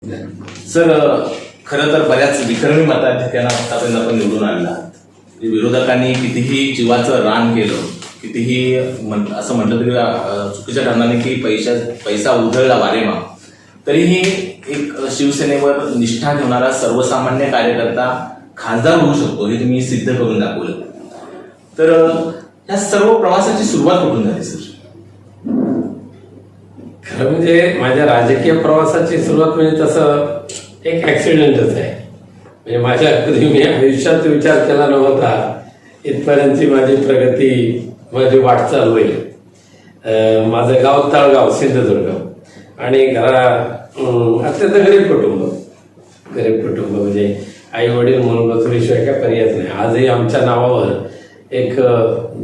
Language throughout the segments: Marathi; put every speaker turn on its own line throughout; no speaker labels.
सर, खरं तर बऱ्याच विक्रमी मताधिक्यानं आतापर्यंत आपण निवडून आणला. विरोधकांनी कितीही जीवाचं रान केलं, कितीही असं म्हटलं तरी चुकीच्या कारणाने की पैसा उधळला वारेमा, तरीही एक शिवसेनेवर निष्ठा ठेवणारा सर्वसामान्य कार्यकर्ता खासदार होऊ शकतो हे तुम्ही सिद्ध करून दाखवलं. तर या सर्व प्रवासाची सुरुवात कुठून झाली सर?
खरं म्हणजे माझ्या राजकीय प्रवासाची सुरुवात म्हणजे तसं एक ऍक्सिडेंटच आहे. म्हणजे माझ्या कधी मी आयुष्यात विचार केला नव्हता इथपर्यंतची माझी प्रगती, माझी वाटचाल होईल. माझं गाव तळगाव, सिंधुदुर्ग, आणि अत्यंत गरीब कुटुंब म्हणजे आई वडील मुलगा काय पर्यायच नाही. आजही आमच्या नावावर एक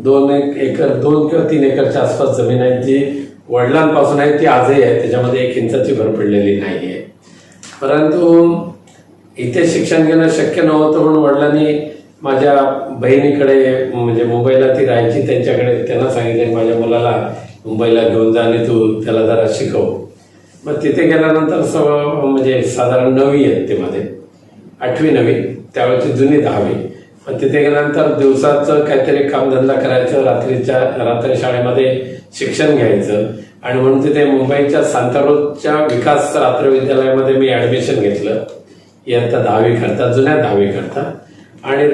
2 किंवा 3 एकरच्या आसपास जमीन आहे जी वडिलांपासून आहे, ती आजही आहे. त्याच्यामध्ये 1 इंचाची भर पडलेली नाही आहे. परंतु इथे शिक्षण घेणं शक्य नव्हतं म्हणून वडिलांनी माझ्या बहिणीकडे, म्हणजे मुंबईला ती राहायची, त्यांच्याकडे त्यांना सांगितलं माझ्या मुलाला मुंबईला घेऊन जा आणि तू त्याला जरा शिकव. मग तिथे गेल्यानंतर म्हणजे साधारण 9वी इयत्तेमध्ये, 8वी 9वी, त्यावेळेची जुनी 10वी. मग तिथे गेल्यानंतर दिवसाचं काहीतरी कामधंदा करायचं, रात्री शाळेमध्ये शिक्षण घ्यायचं, आणि म्हणून तिथे मुंबईच्या सांतारोजच्या विकास रात्र विद्यालयामध्ये मी ऍडमिशन घेतलं इयत्ता 10वी करता, जुन्या 10वी करता. आणि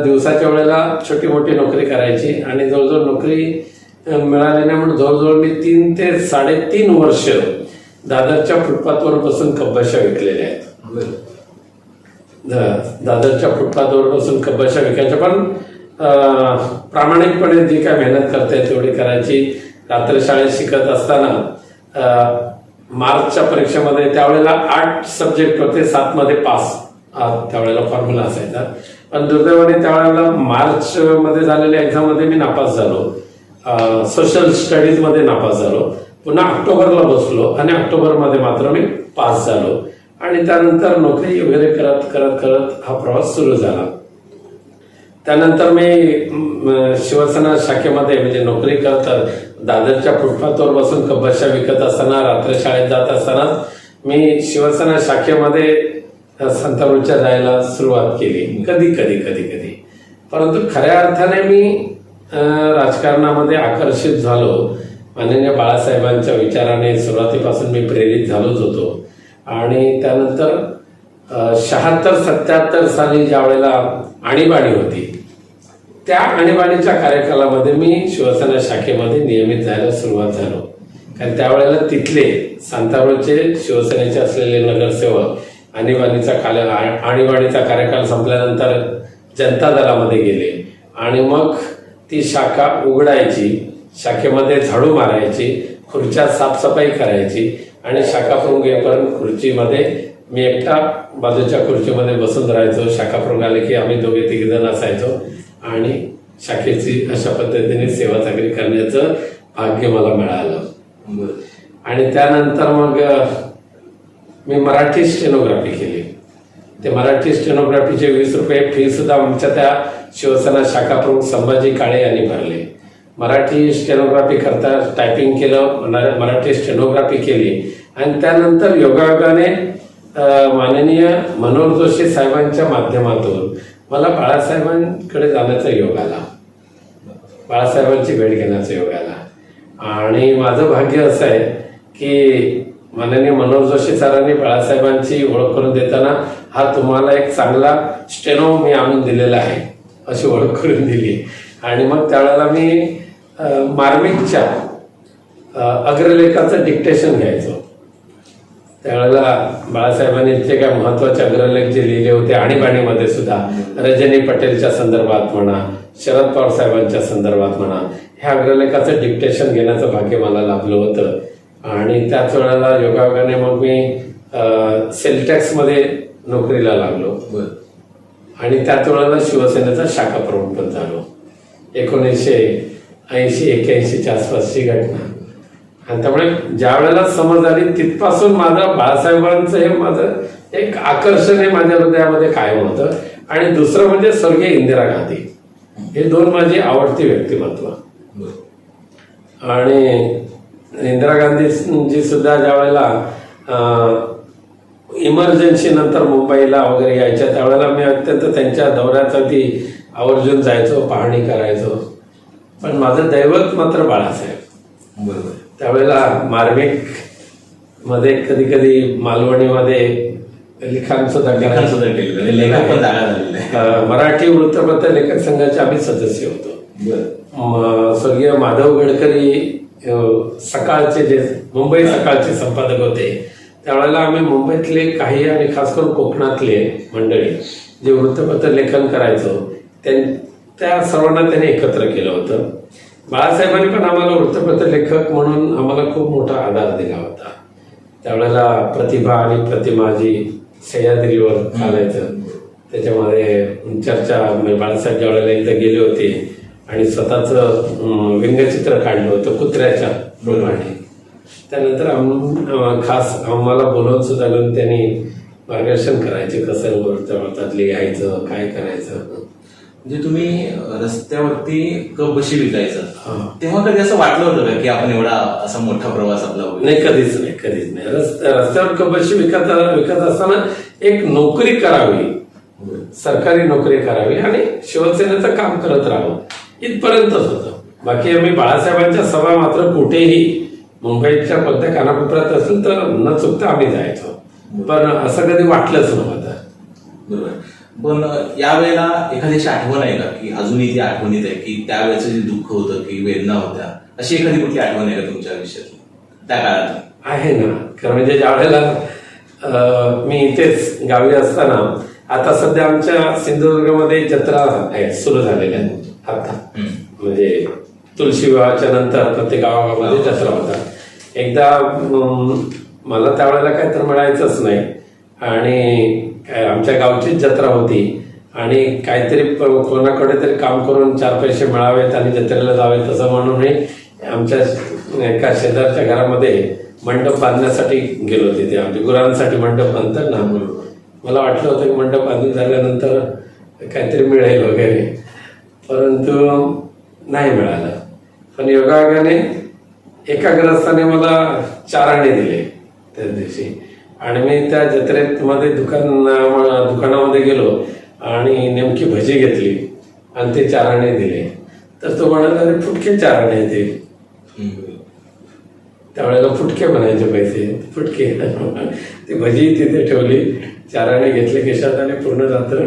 दिवसाच्या वेळेला छोटी मोठी नोकरी करायची, आणि जवळजवळ नोकरी मिळाली नाही म्हणून जवळजवळ मी 3 ते 3.5 वर्ष दादरच्या फुटपाथवर बसून कब्बशा विकलेल्या आहेत. दादरच्या फुटपाथवर बसून कब्बशा विकायच्या, पण प्रामाणिकपणे जी काय मेहनत करते तेवढी करायची. रात्र शाळेत शिकत असताना मार्चच्या परीक्षेमध्ये त्यावेळेला 8 सब्जेक्ट होते, 7 मध्ये पास, त्यावेळेला फॉर्म्युला असायचा. पण दुर्दैवाने त्यावेळेला मार्च मध्ये झालेल्या एक्झाम मध्ये मी नापास झालो, सोशल स्टडीज मध्ये नापास झालो. पुन्हा ऑक्टोबरला बसलो आणि ऑक्टोबरमध्ये मात्र मी पास झालो. आणि त्यानंतर नोकरी वगैरे करत करत करत हा प्रवास सुरू झाला. त्यानंतर मी शिवसेना शाखेमध्ये म्हणजे नोकरी करत दादरच्या फुटपाथवर बसून कब्बशा विकत असताना, रात्र शाळेत जात असताना मी शिवसेना शाखेमध्ये संतारोजच्या जायला सुरुवात केली, कधी. परंतु खऱ्या अर्थाने मी राजकारणामध्ये आकर्षित झालो. माननीय बाळासाहेबांच्या विचाराने सुरुवातीपासून मी प्रेरित झालोच होतो. आणि त्यानंतर 76-77 साली ज्या वेळेला आणीबाणी होती, त्या आणीबाणीच्या कार्यकालामध्ये मी शिवसेना शाखेमध्ये नियमित जायला सुरुवात झालो. कारण त्यावेळेला तिथले सांतारोजचे शिवसेनेचे असलेले नगरसेवक आणीबाणीचा कार्यकाल संपल्यानंतर जनता दलामध्ये गेले, आणि मग ती शाखा उघडायची, शाखेमध्ये झाडू मारायची, खुर्च्या साफसफाई करायची, आणि शाखा प्रमुख येईपर्यंत खुर्चीमध्ये मी एकटा बाजूच्या खुर्चीमध्ये बसून राहायचो. शाखा प्रमुख आले की आम्ही 2-3 जण असायचो, आणि शाखेची अशा पद्धतीने सेवा चाकरी करण्याचं भाग्य मला मिळालं. आणि त्यानंतर मग मी मराठी स्टेनोग्राफी केली. ते मराठी स्टेनोग्राफीचे 20 रुपये फी सुद्धा आमच्या त्या शिवसेना शाखा प्रमुख संभाजी काळे यांनी भरले. मराठी स्टेनोग्राफी करता टायपिंग केलं, मराठी स्टेनोग्राफी केली, आणि त्यानंतर योगायोगाने माननीय मनोहर जोशी साहेबांच्या माध्यमातून मला बाळासाहेबांकडे जाण्याचा योग आला, बाळासाहेबांची भेट घेण्याचा योग आला. आणि माझं भाग्य असं आहे की माननीय मनोहर जोशी सरांनी बाळासाहेबांची ओळख करून देताना हा तुम्हाला एक चांगला स्टेनो मी आणून दिलेला आहे अशी ओळख करून दिली. आणि मग त्यावेळेला मी मार्मिकच्या अग्रलेखाचं डिक्टेशन घ्यायचो. त्यावेळेला बाळासाहेबांनी जे काय महत्वाचे अग्रलेख जे लिहिले होते आणीबाणीमध्ये सुद्धा, रजनी पटेलच्या संदर्भात म्हणा, शरद पवार साहेबांच्या संदर्भात म्हणा, ह्या अग्रलेखाचं डिक्टेशन घेण्याचं भाग्य मला लाभलं होतं. आणि त्याच वेळेला योगायोगाने मग मी सेलटॅक्समध्ये नोकरीला लागलो, आणि त्याच वेळेला शिवसेनेचा शाखा प्रमुख पण झालो. 1980-81च्या आसपासची घटना. आणि त्यामुळे ज्या वेळेला समज आली तिथपासून माझं बाळासाहेबांचं हे माझं एक आकर्षण हे माझ्या हृदयामध्ये कायम होतं. आणि दुसरं म्हणजे स्वर्गीय इंदिरा गांधी, हे 2 माझी आवडती व्यक्तिमत्व. आणि इंदिरा गांधीजी सुद्धा ज्या वेळेला इमर्जन्सी नंतर मुंबईला वगैरे यायच्या त्यावेळेला मी अत्यंत त्यांच्या दौऱ्याचा ती आवर्जून जायचो, पाहणी करायचो. पण माझं दैवत मात्र बाळासाहेब.
बरोबर.
त्यावेळेला मार्मिक मध्ये कधी कधी मालवणीमध्ये लिखाण सुद्धा
लेखन सुद्धा केलेलं आहे. लेखक पण जागा झालेलं आहे.
मराठी वृत्तपत्र लेखक संघाचे आम्ही सदस्य होतो. स्वर्गीय माधव गडकरी सकाळचे जे मुंबई सकाळचे संपादक होते त्यावेळेला आम्ही मुंबईतले काही आणि खास करून कोकणातले मंडळी जे वृत्तपत्र लेखन करायचो त्या सर्वांना त्यांनी एकत्र केलं होतं. बाळासाहेबांनी पण आम्हाला वृत्तपत्र लेखक म्हणून आम्हाला खूप मोठा आधार दिला होता. त्यावेळेला प्रतिभा आणि प्रतिमा जी सह्याद्रीवर चालायचं त्याच्यामध्ये चर्चा बाळासाहेब ज्यावेळेला एकदा गेले होते आणि स्वतःचं व्यंगचित्र काढलं होतं कुत्र्याच्या प्रमाणे. त्यानंतर खास आम्हाला बोलवून सुद्धा घेऊन त्यांनी मार्गदर्शन करायचे कसं वृत्तपत्रात लिहायचं काय करायचं.
म्हणजे तुम्ही रस्त्यावरती कप बशी विकायचं तेव्हा कधी असं वाटलं होतं का की आपण एवढा असा मोठा प्रवास आपला होईल?
नाही, कधीच नाही. रस्त्यावर कप बशी विकत असताना एक नोकरी करावी, सरकारी नोकरी करावी आणि शिवसेनेचं काम करत राहावं इथपर्यंतच होतं. बाकी आम्ही बाळासाहेबांच्या सभा मात्र कुठेही मुंबईच्या कोणत्या कानाकोपऱ्यात असेल तर न चुकता आम्ही जायचो. पण असं कधी वाटलंच नव्हतं.
बरोबर. पण यावेळेला एखाद्याची आठवण आहे का की अजूनही ती आठवणीत आहे की त्यावेळेचं जे दुःख होतं की वेदना होत्या अशी एखादी कुठली आठवण आहे का तुमच्या आयुष्यातली त्या काळात?
आहे ना. कारण म्हणजे ज्या वेळेला मी इथेच गावी असताना आता सध्या आमच्या सिंधुदुर्गमध्ये जत्रा आहे सुरू झालेल्या आता. म्हणजे तुळशी विवाहाच्या नंतर प्रत्येक गावागावामध्ये जत्रा होता. एकदा मला त्यावेळेला काय तर मिळायचंच नाही आणि आमच्या गावचीच जत्रा होती आणि काहीतरी कोणाकडे तरी काम करून 4 पैसे मिळावेत आणि जत्रेला जावेत असं म्हणून मी आमच्या एका शेजारच्या घरामध्ये मंडप बांधण्यासाठी गेलो होते. ते आमच्या गुरांसाठी मंडप बांधतात ना. मला वाटलं होतं की मंडप बांधून झाल्यानंतर काहीतरी मिळेल वगैरे, परंतु नाही मिळालं. पण योगायोगाने एका ग्रस्ताने मला 4 आणे दिले त्या दिवशी आणि मी त्या जत्रेमध्ये दुकानामध्ये गेलो आणि नेमकी भजी घेतली आणि ते 4 आणे दिले. तर तो म्हणाला अरे फुटके 4 आणे येते. त्यावेळेला फुटके म्हणायचे पैसे, फुटके. ती भजी तिथे ठेवली, 4 आणे घेतले खिशात आणि पूर्ण रात्र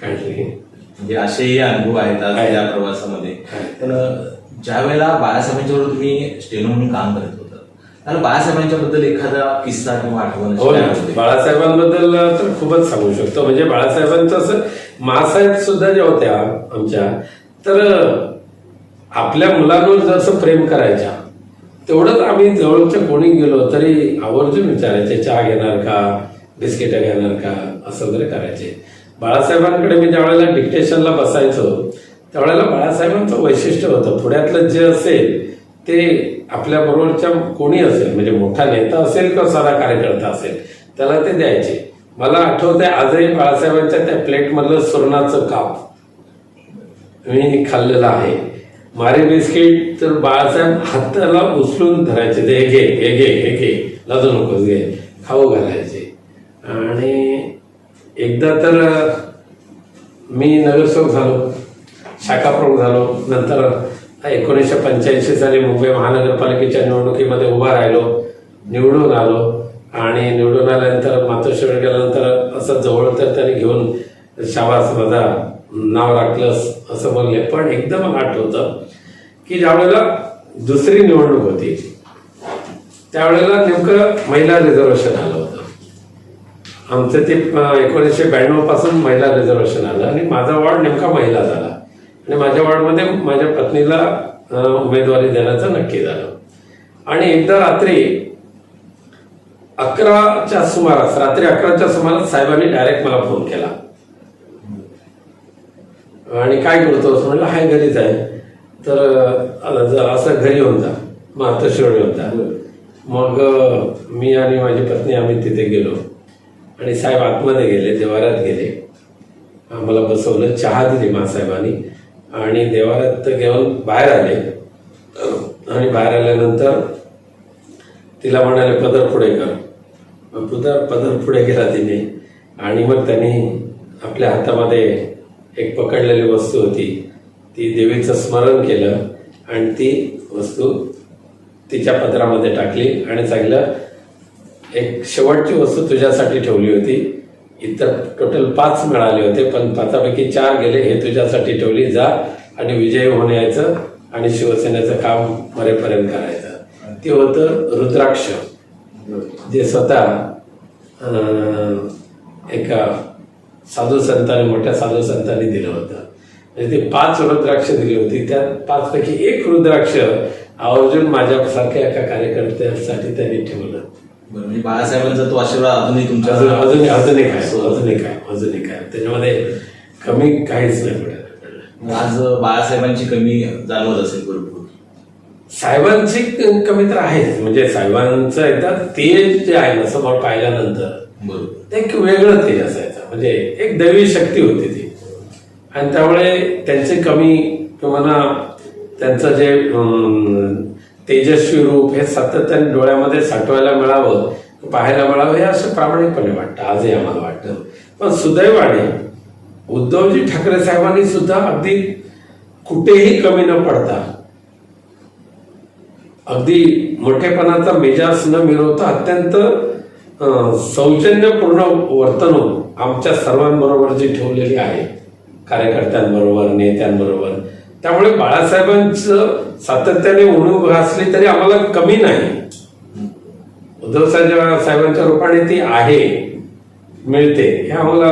काढली.
म्हणजे असेही अनुभव आहेत आज या प्रवासामध्ये. पण ज्या वेळेला बाळासाहेबांच्या बरोबर तुम्ही स्टेनो म्हणून काम करत होता तर बाळासाहेबांच्या बद्दल एखादा किस्सा किंवा आठवण?
हो, बाळासाहेबांबद्दल तर खूपच सांगू शकतो. म्हणजे बाळासाहेबांचं असं मासाहेब सुद्धा ज्या होत्या आमच्या तर आपल्या मुलांवर जसं प्रेम करायच्या तेवढंच आम्ही जवळच्या कोणी गेलो तरी आवर्जून विचारायचे चहा घेणार का, बिस्किट घेणार का असं वगैरे करायचे. बाळासाहेबांकडे मी ज्यावेळेला डिक्टेशनला बसायचो त्यावेळेला बाळासाहेबांचं वैशिष्ट्य होतं पुण्यातलं जे असेल ते आपल्या बरोबरच्या कोणी असेल म्हणजे मोठा नेता असेल किंवा साधा कार्यकर्ता असेल त्याला ते द्यायचे. मला आठवतंय आजही बाळासाहेबांच्या त्या प्लेटमधलं सुरणाचं काप मी खाल्लेलं आहे. मारी बिस्किट तर बाळासाहेब हाताला उचलून धरायचे, ते हे घे हे घे हे घे, लाजू नकोस घे, खाऊ घालायचे. आणि एकदा तर मी नगरसेवक झालो, शाखा प्रमुख झालो. नंतर 1985 साली मुंबई महानगरपालिकेच्या निवडणुकीमध्ये उभा राहिलो, निवडून आलो आणि निवडून आल्यानंतर मातोश्रीवर गेल्यानंतर असं जवळ तर त्याने घेऊन शाबास माझा नाव राखलंस असं बोलले. पण एकदम मला आठवतं की ज्यावेळेला दुसरी निवडणूक होती त्यावेळेला नेमकं महिला रिझर्वेशन आलं होतं. आमचं ते 1992 पासून महिला रिझर्वेशन आलं आणि माझा वॉर्ड नेमका महिला झाला आणि माझ्या वॉर्डमध्ये माझ्या पत्नीला उमेदवारी देण्याचं नक्की झालं. आणि एकदा रात्री 11च्या सुमारास साहेबांनी डायरेक्ट मला फोन केला आणि काय करतो असं म्हटलं हाय घरीच आहे तर असं घरी येऊन जा, मातोश्रीवर येऊन जा. मग मी आणि माझी पत्नी आम्ही तिथे गेलो आणि साहेब आतमध्ये गेले, देवाऱ्यात गेले. आम्हाला बसवलं, चहा दिली मासाहेबांनी आणि देवाऱ्यात घेऊन बाहेर आले. आणि बाहेर आल्यानंतर तिला म्हणाले पदर पुढे कर. पदर पुढे गेला तिने आणि मग त्यांनी आपल्या हातामध्ये एक पकडलेली वस्तू होती, ती देवीचं स्मरण केलं आणि ती वस्तू तिच्या पदरामध्ये टाकली आणि सांगितलं, एक शेवटची वस्तू तुझ्यासाठी ठेवली होती, इतर टोटल 5 मिळाले होते पण 5पैकी 4 गेले, हे तुझ्यासाठी ठेवली, जा आणि विजयी होऊन यायचं आणि शिवसेनेचं काम मरेपर्यंत करायचं. ते होतं रुद्राक्ष, जे स्वतः एका साधू संतांनी, मोठ्या साधू संतांनी दिलं होतं. म्हणजे ते 5 रुद्राक्ष दिली होती, त्यात 5पैकी 1 रुद्राक्ष आवर्जून माझ्यासारख्या एका कार्यकर्त्यासाठी त्यांनी ठेवलं.
म्हणजे बाळासाहेबांचा तो आशीर्वाद अजूनही तुमच्या
अजूनही काय त्याच्यामध्ये कमी काहीच नाही पडत.
आज बाळासाहेबांची कमी जाणवत असेल भरपूर.
साहेबांची कमी तर आहेच, म्हणजे साहेबांचं एकदा तेज जे आहे ना समोर पाहिल्यानंतर
बरोबर,
ते एक वेगळं तेज असायचं, म्हणजे एक दैवी शक्ती होती ती. आणि त्यामुळे त्यांचे कमी किंवा त्यांचं जे तेजस्वी रूप हे सातत्याने डोळ्यामध्ये साठवायला मिळावं, पाहायला मिळावं, हे असं प्रामाणिकपणे वाटतं, आजही आम्हाला वाटतं. पण सुदैवाने उद्धवजी ठाकरे साहेबांनी सुद्धा अगदी कुठेही कमी न पडता, अगदी मोठेपणाचा मेजाज न मिरवता अत्यंत सौजन्यपूर्ण वर्तणूक आमच्या सर्वांबरोबर जी ठेवलेली आहे, कार्यकर्त्यांबरोबर, नेत्यांबरोबर. त्यामुळे बाळासाहेबांचं सातत्याने उणीव भासली तरी आम्हाला कमी नाही. उद्धव साहेबांच्या रूपाने ती आहे, मिळते, हे आम्हाला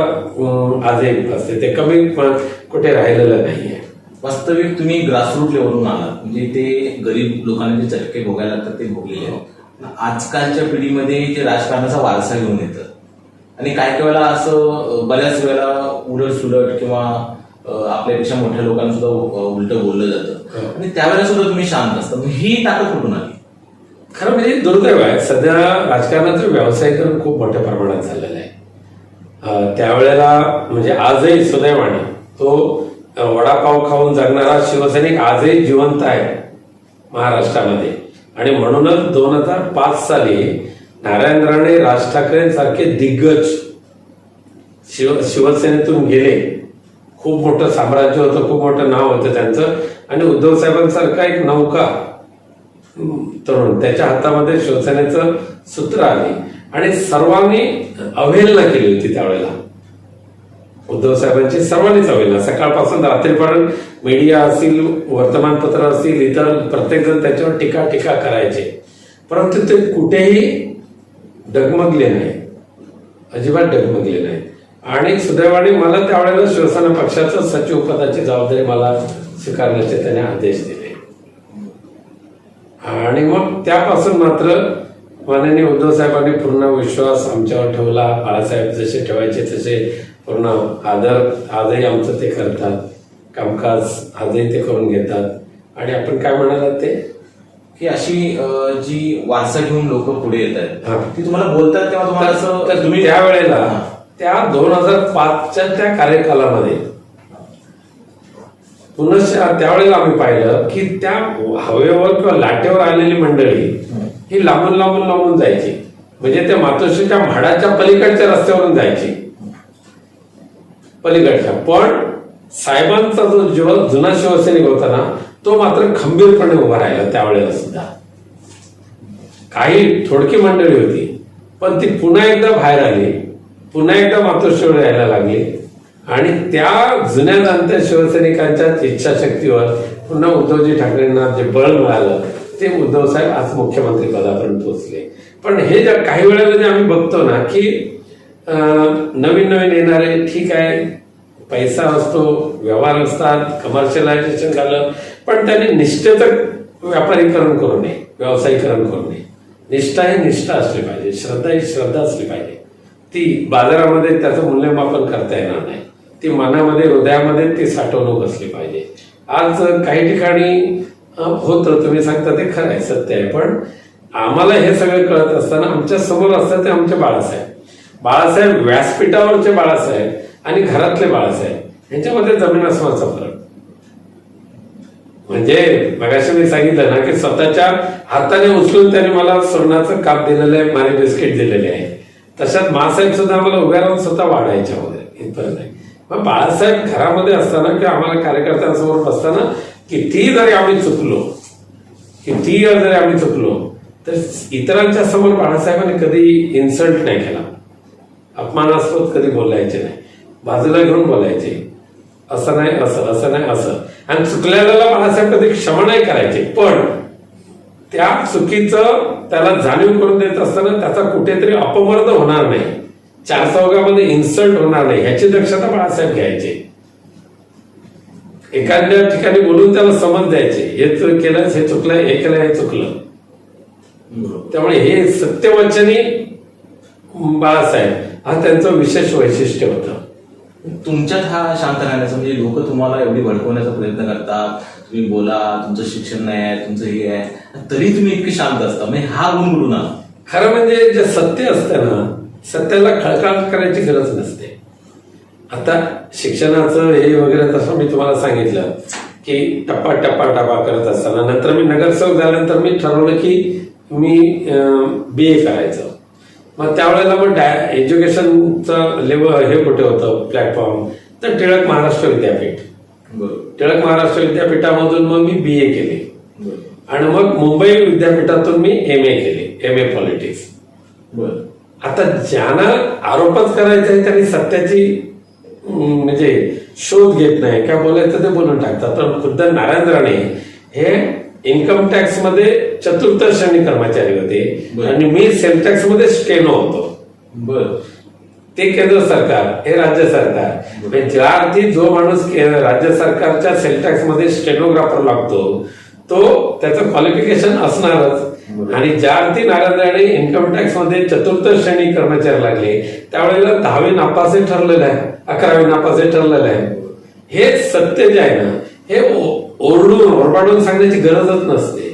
आजही भासते. ते कमी कुठे राहिलेलं नाहीये.
वास्तविक तुम्ही ग्रासरूट लेवलवरून आलात, म्हणजे ते गरीब लोकांना जे चटके भोगायला लागतात ते भोगलेले आहेत. आजकालच्या पिढीमध्ये जे राजकारणाचा वारसा घेऊन येतं आणि काही वेळेला असं बऱ्याच वेळेला उलट सुलट किंवा आपल्यापेक्षा मोठ्या लोकांना सुद्धा उलट बोललं जातं आणि त्यावेळेला सुद्धा तुम्ही शांत असता. ही ताकद कुठून आली?
खरं म्हणजे दुर्दैव आहे, सध्या राजकारणाचं व्यावसायीकरण खूप मोठ्या प्रमाणात झालेलं आहे. त्यावेळेला म्हणजे आजही सुदैवाने तो वडापाव खाऊन जगणारा शिवसैनिक आजही जिवंत आहे महाराष्ट्रामध्ये. आणि म्हणूनच 2005 साली नारायण राणे, राज ठाकरेंसारखे दिग्गज शिवसेनेतून गेले. खूप मोठं साम्राज्य होतं, खूप मोठं नाव होतं त्यांचं. आणि उद्धव साहेबांसारखा एक नौका तरुण, त्याच्या हातामध्ये शिवसेनेचं सूत्र आले आणि सर्वांनी अवहेलना केली होती त्यावेळेला. उद्धव साहेबांची सर्वांनीच अवहेलना, सकाळपासून रात्रीपर्यंत मीडिया असतील, वर्तमानपत्र असतील, इतर प्रत्येक जण त्याच्यावर टीका करायचे. परंतु ते कुठेही डगमगले नाही, अजिबात डगमगले नाही. आणि सुदैवाने मला त्यावेळेला शिवसेना पक्षाचं सचिव पदाची जबाबदारी मला स्वीकारण्याचे त्याने आदेश दिले. आणि मग त्यापासून मात्र माननीय उद्धव साहेबांनी पूर्ण विश्वास आमच्यावर ठेवला. बाळासाहेब जसे ठेवायचे तसे पूर्ण आदर आजही आमचं ते करतात. कामकाज आजही ते करून घेतात. आणि आपण काय म्हणालात ते
की अशी जी वारसा घेऊन लोक पुढे येत आहेत, ती तुम्हाला बोलतात तेव्हा तुम्हाला असं,
तर तुम्ही त्यावेळेला त्या 2005च्या त्या कार्यकालामध्ये पुनश्च त्यावेळेला आम्ही पाहिलं की त्या हवेवर किंवा लाटेवर आलेली मंडळी ही लांबून जायची. म्हणजे त्या मातोश्रीच्या म्हाडाच्या पलीकडच्या रस्त्यावरून जायची, पलीकडच्या. पण साहेबांचा जो जुना शिवसैनिक होता ना, तो मात्र खंबीरपणे उभा राहिला त्यावेळेला सुद्धा. काही थोडकी मंडळी होती पण ती पुन्हा एकदा बाहेर आली, पुन्हा एकदा मातोश्रीवर यायला लागली. आणि त्या जुन्या जाणत्या शिवसैनिकांच्या इच्छाशक्तीवर पुन्हा उद्धवजी ठाकरेंना जे बळ मिळालं ते उद्धव साहेब आज मुख्यमंत्री पदापर्यंत पोहोचले. पण हे ज्या काही वेळेला जे आम्ही बघतो ना की नवीन येणारे, ठीक आहे, पैसा असतो, व्यवहार असतात, कमर्शियलायझेशन झालं, पण त्यांनी निष्ठेचं व्यापारीकरण करू नये, व्यावसायिकरण करू नये. निष्ठा ही निष्ठा असली पाहिजे, श्रद्धा ही श्रद्धा असली पाहिजे. ती बाजारामध्ये त्याचं मूल्यमापन करता येणार नाही, ती मनामध्ये, हृदयामध्ये ती साठवणूक असली पाहिजे. आज काही ठिकाणी होतं, तुम्ही सांगता ते खरं आहे, सत्य आहे. पण आम्हाला हे सगळं कळत असताना आमच्या समोर असतात ते आमचे बाळासाहेब, व्यासपीठावरचे बाळासाहेब आणि घरातले बाळासाहेब यांच्यामध्ये जमीन आसमानाचा फरक. म्हणजे मगाशी मी सांगितलं ना की स्वतःच्या हाताने उचलून त्यांनी मला सोन्याचं काप दिलेलं आहे, मारी बिस्किट दिलेले आहे. तशात मासाहेब सुद्धा आम्हाला उभ्या राहून स्वतः वाढायच्या होत्या इथपर्यंत आहे. मग बाळासाहेब घरामध्ये असताना किंवा आम्हाला कार्यकर्त्यांसमोर बसताना कितीही जरी आम्ही चुकलो तर इतरांच्या समोर बाळासाहेबांनी कधी इन्सल्ट नाही केला, अपमानास्पद कधी बोलायचे नाही, बाजूला घेऊन बोलायचे, असं नाही असं नाही असं. आणि चुकलेल्याला बाळासाहेब कधी क्षमा नाही करायचे, पण त्या चुकीचं त्याला जाणीव करून देत असताना त्याचा कुठेतरी अपमर्द होणार नाही, चार चौघामध्ये इन्सल्ट होणार नाही ह्याची दक्षता बाळासाहेब घ्यायचे. एखाद्या ठिकाणी बोलून त्याला समज द्यायचे, हे केलं हे चुकलं, हे केलं हे चुकलं. त्यामुळे हे सत्यवचनी बाळासाहेब हा त्यांचं विशेष वैशिष्ट्य होतं.
तुमच्यात हा शांत राहण्याचा म्हणजे लोक तुम्हाला एवढी भडकवण्याचा प्रयत्न करतात, तुम्ही बोला, तुमचं शिक्षण नाही आहे, तुमचं हे आहे, तरी तुम्ही इतके शांत असता, म्हणजे हा गुण कुठून आला?
खरं म्हणजे जे सत्य असतं ना, सत्याला खळखळ करायची गरज नसते. आता शिक्षणाचं हे वगैरे तसं मी तुम्हाला सांगितलं की टप्पा करत असताना नंतर मी नगरसेवक झाल्यानंतर मी ठरवलं की मी BA करायचं. मग त्यावेळेला मग एज्युकेशनचं लेवल हे कुठे होतं प्लॅटफॉर्म, तर टिळक महाराष्ट्र विद्यापीठ. टिळक महाराष्ट्र विद्यापीठामधून मग मी BA केले आणि मग मुंबई विद्यापीठातून मी MA केले, MA पॉलिटिक्स. आता ज्यांना आरोपच करायचा आहे त्यांनी सत्याची म्हणजे शोध घेत नाही, काय बोलायचं ते बोलून टाकतात. पण खुद्द नारायण राणे हे इन्कम टॅक्स मध्ये 4th श्रेणी कर्मचारी होते आणि मी सेल टॅक्स मध्ये स्टेनो होतो. ते केंद्र सरकार, हे राज्य सरकार. ज्या अर्थी जो माणूस राज्य सरकारच्या सेल टॅक्स मध्ये स्टेनोग्राफर लागतो तो त्याचं क्वालिफिकेशन असणारच. आणि ज्या अर्थी नारायण राणे इन्कम टॅक्स मध्ये 4th श्रेणी कर्मचारी लागले त्यावेळेला 10वी नापास ठरलेलं आहे, 11वी नापास ठरलेलं आहे. हे सत्य जे आहे ना हे ओरडून ओरबाडून सांगण्याची गरजच नसते.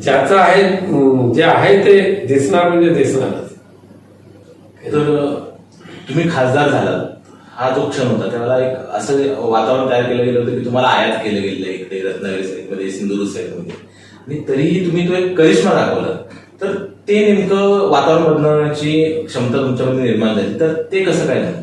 ज्याचं आहे जे आहे ते दिसणार म्हणजे दिसणारच.
तर तुम्ही खासदार झालात, हा जो क्षण होता त्यावेळेला एक असं वातावरण तयार केलं गेलं होतं की तुम्हाला आयात केलं गेलं इकडे रत्नागिरी साईडमध्ये, सिंधुदुर्ग साईडमध्ये, आणि तरीही तुम्ही तो एक करिश्मा दाखवला. तर ते नेमकं वातावरण बदलण्याची क्षमता तुमच्यामध्ये निर्माण झाली, तर ते कसं काय झालं?